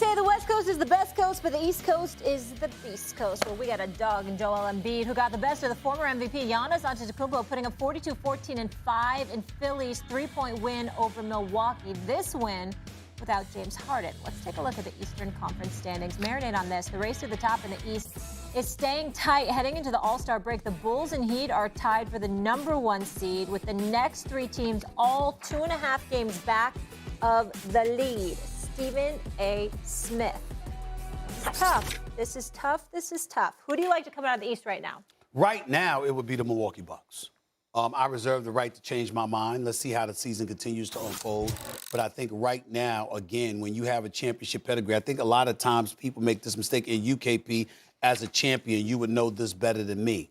say the West Coast is the best coast, but the East Coast is the beast coast. Well, we got a dog in Joel Embiid who got the best of the former MVP Giannis Antetokounmpo, putting up 42, 14, and 5 in Philly's three-point win over Milwaukee. This win without James Harden. Let's take a look at the Eastern Conference standings. Marinate on this. The race to the top in the East is staying tight heading into the All-Star break. The Bulls and Heat are tied for the -- 1 seed, with the next three teams all 2.5 games back of the lead. Stephen A. Smith. This is tough. This is tough. This is tough. Who do you like to come out of the East right now? Right now, it would be the Milwaukee Bucks. I reserve the right to change my mind. Let's see how the season continues to unfold. But I think right now, again, when you have a championship pedigree, I think a lot of times people make this mistake. In UKP, as a champion, you would know this better than me.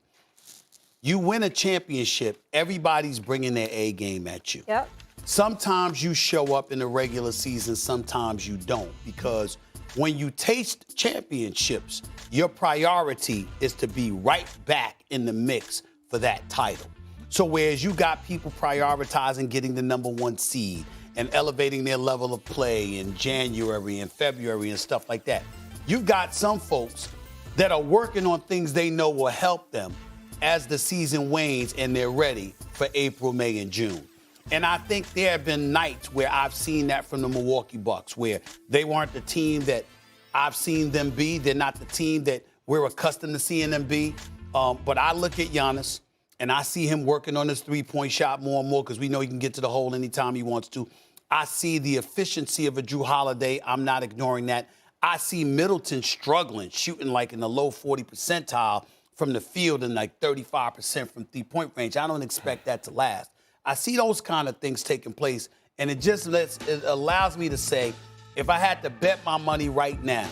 You win a championship, everybody's bringing their A game at you. Yep. Sometimes you show up in the regular season, sometimes you don't, because when you taste championships, your priority is to be right back in the mix for that title. So whereas you got people prioritizing getting the #1 seed and elevating their level of play in January and February and stuff like that, you've got some folks that are working on things they know will help them as the season wanes and they're ready for April, May, and June. And I think there have been nights where I've seen that from the Milwaukee Bucks, where they weren't the team that I've seen them be. They're not the team that we're accustomed to seeing them be. But I look at Giannis, and I see him working on his three-point shot more and more because we know he can get to the hole anytime he wants to. I see the efficiency of a Drew Holiday. I'm not ignoring that. I see Middleton struggling, shooting like in the low 40 percentile from the field and like 35% from three-point range. I don't expect that to last. I see those kind of things taking place, and it allows me to say, if I had to bet my money right now,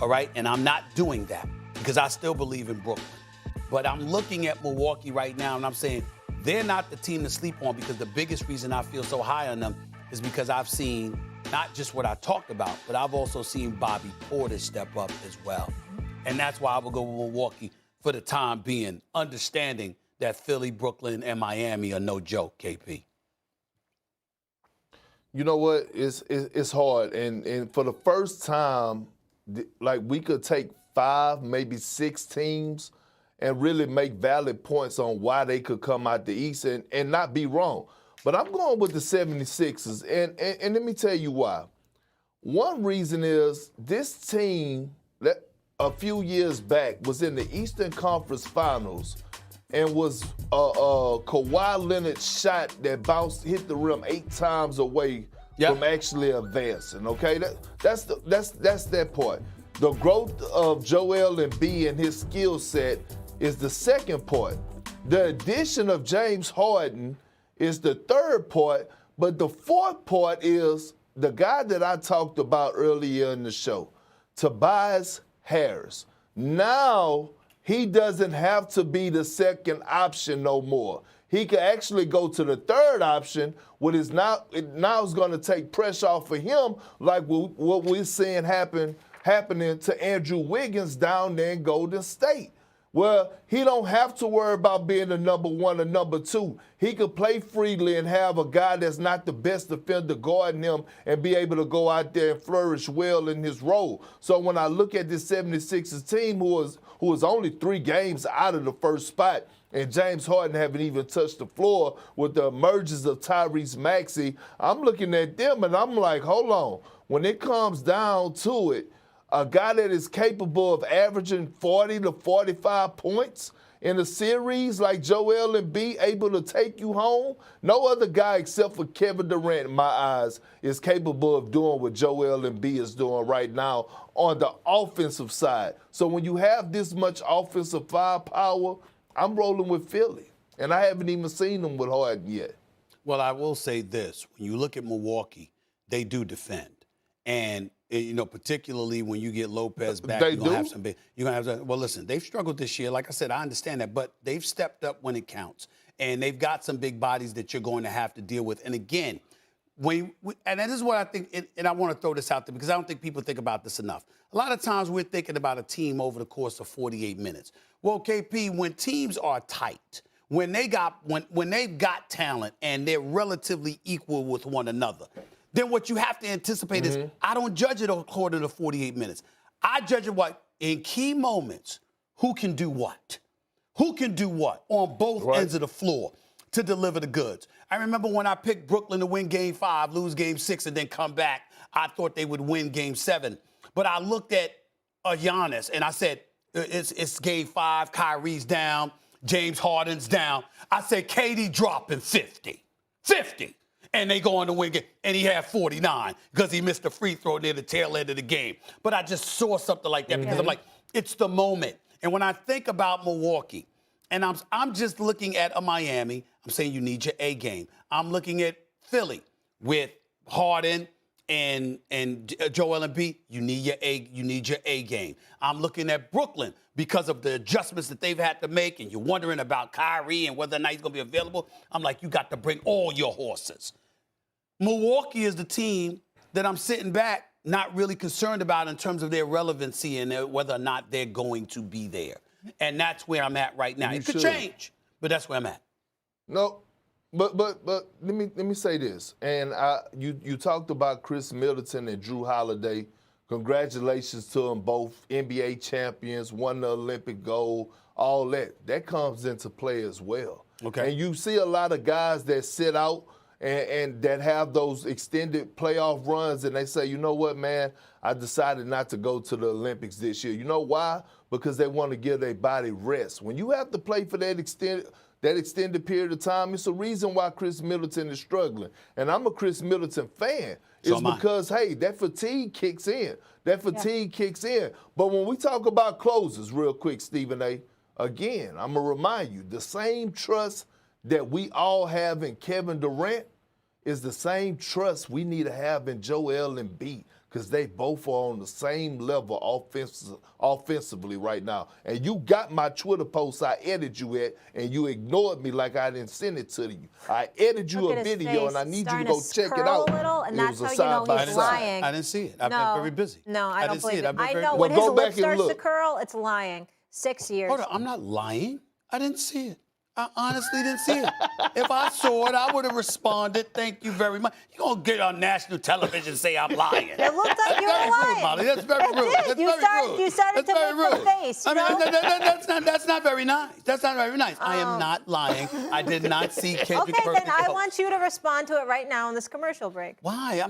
all right, and I'm not doing that because I still believe in Brooklyn, but I'm looking at Milwaukee right now, and I'm saying they're not the team to sleep on, because the biggest reason I feel so high on them is because I've seen not just what I talked about, but I've also seen Bobby Portis step up as well. And that's why I will go with Milwaukee for the time being, understanding that Philly, Brooklyn, and Miami are no joke, KP. You know what? It's hard. And for the first time, like, we could take 5, maybe 6 teams and really make valid points on why they could come out the East and not be wrong. But I'm going with the 76ers, and let me tell you why. One reason is this team that a few years back was in the Eastern Conference Finals and was Kawhi Leonard's shot that hit the rim 8 times away from actually advancing. Okay, that's that part. The growth of Joel Embiid and his skill set is the second part. The addition of James Harden is the third part, but the fourth part is the guy that I talked about earlier in the show, Tobias Harris. Now he doesn't have to be the second option no more. He could actually go to the third option, what is now is going to take pressure off of him, like what we're seeing happening to Andrew Wiggins down there in Golden State. Well, he don't have to worry about being the #1 or #2. He could play freely and have a guy that's not the best defender guarding him and be able to go out there and flourish well in his role. So when I look at this 76ers team, who is only 3 games out of the first spot, and James Harden haven't even touched the floor with the emergence of Tyrese Maxey, I'm looking at them and I'm like, hold on. When it comes down to it, a guy that is capable of averaging 40 to 45 points in a series like Joel Embiid, able to take you home, no other guy except for Kevin Durant, in my eyes, is capable of doing what Joel Embiid is doing right now on the offensive side. So when you have this much offensive firepower, I'm rolling with Philly. And I haven't even seen them with Harden yet. Well, I will say this. When you look at Milwaukee, they do defend. And, you know, particularly when you get Lopez back, you're going to have some big. You're going to have some. Well, listen, they've struggled this year. Like I said, I understand that. But they've stepped up when it counts. And they've got some big bodies that you're going to have to deal with. And again, and that is what I think, and I want to throw this out there because I don't think people think about this enough. A lot of times we're thinking about a team over the course of 48 minutes. Well, KP, when teams are tight, when they've got talent and they're relatively equal with one another, then what you have to anticipate is I don't judge it according to 48 minutes. I judge it what in key moments, who can do what? Who can do what on both ends of the floor to deliver the goods? I remember when I picked Brooklyn to win Game 5, lose Game 6, and then come back, I thought they would win Game 7. But I looked at Giannis, and I said, it's Game 5, Kyrie's down, James Harden's down. I said, KD dropping 50. 50. And they go on to win game, and he had 49 because he missed a free throw near the tail end of the game. But I just saw something like that because I'm like, it's the moment. And when I think about Milwaukee, and I'm just looking at a Miami, I'm saying you need your A game. I'm looking at Philly with Harden and Joel Embiid. You need your A game. I'm looking at Brooklyn because of the adjustments that they've had to make, and you're wondering about Kyrie and whether or not he's going to be available. I'm like, you got to bring all your horses. Milwaukee is the team that I'm sitting back not really concerned about in terms of their relevancy and whether or not they're going to be there. And that's where I'm at right now. It could change, but that's where I'm at. No, but let me say this. And you talked about Chris Middleton and Drew Holiday. Congratulations to them both, NBA champions, won the Olympic gold, all that. That comes into play as well. Okay. And you see a lot of guys that sit out and that have those extended playoff runs, and they say, you know what, man, I decided not to go to the Olympics this year. You know why? Because they want to give their body rest. When you have to play for that extended period of time, it's a reason why Chris Middleton is struggling. And I'm a Chris Middleton fan. It's because, hey, that fatigue kicks in. That fatigue kicks in. But when we talk about closers, real quick, Stephen A., again, I'm going to remind you, the same trust that we all have in Kevin Durant is the same trust we need to have in Joel Embiid, because they both are on the same level offensively right now. And you got my Twitter post I edited you at, and you ignored me like I didn't send it to you. I edited you a video, and I need you to go check it out. A little, and that's how you know he's lying. I didn't see it. I've been very busy. No, I don't believe it. I know well, when his go lip back and starts to look. curl, it's lying. 6 years. Hold on, I'm not lying. I didn't see it. I honestly didn't see it. If I saw it, I would have responded, thank you very much. You're going to get on national television and say I'm lying. It looked like you were lying. Rude, Molly. That's very rude. That's very rude. You started to make the face. I mean, that's not very nice. That's not very nice. I am not lying. I did not see Kendrick Perkins. Okay, then I want you to respond to it right now in this commercial break. Why?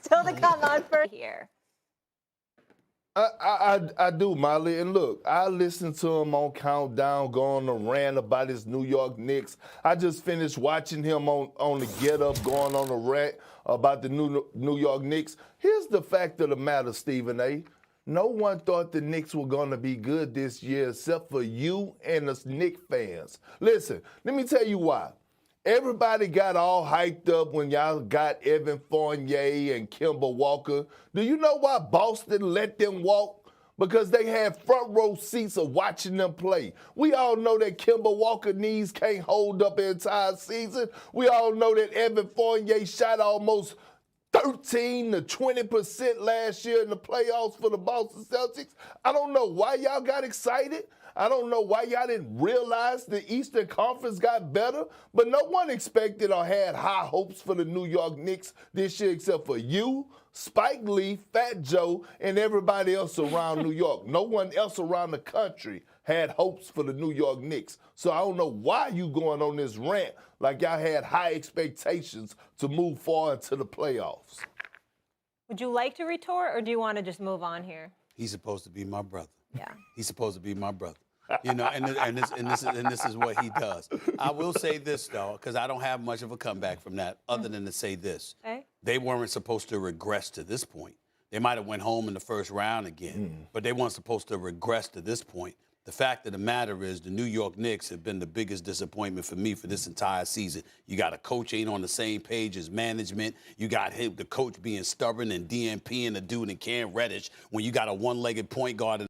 Still to come on for here. I do, Molly. And look, I listened to him on Countdown, going on a rant about his New York Knicks. I just finished watching him on the Get Up, going on a rant about the New York Knicks. Here's the fact of the matter, Stephen A. No one thought the Knicks were going to be good this year except for you and the Knicks fans. Listen, let me tell you why. Everybody got all hyped up when y'all got Evan Fournier and Kemba Walker. Do you know why Boston let them walk? Because they had front row seats of watching them play. We all know that Kemba Walker knees can't hold up the entire season. We all know that Evan Fournier shot almost 13 to 20% last year in the playoffs for the Boston Celtics. I don't know why y'all got excited. I don't know why y'all didn't realize the Eastern Conference got better, but no one expected or had high hopes for the New York Knicks this year except for you, Spike Lee, Fat Joe, and everybody else around New York. No one else around the country had hopes for the New York Knicks. So I don't know why you going on this rant like y'all had high expectations to move forward to the playoffs. Would you like to retort, or do you want to just move on here? He's supposed to be my brother. Yeah. He's supposed to be my brother. You know, and this is what he does. I will say this, though, because I don't have much of a comeback from that other than to say this. Okay. They weren't supposed to regress to this point. They might have went home in the first round again, but they weren't supposed to regress to this point. The fact of the matter is the New York Knicks have been the biggest disappointment for me for this entire season. You got a coach ain't on the same page as management. You got the coach being stubborn and DNP and the dude in Cam Reddish when you got a one-legged point guard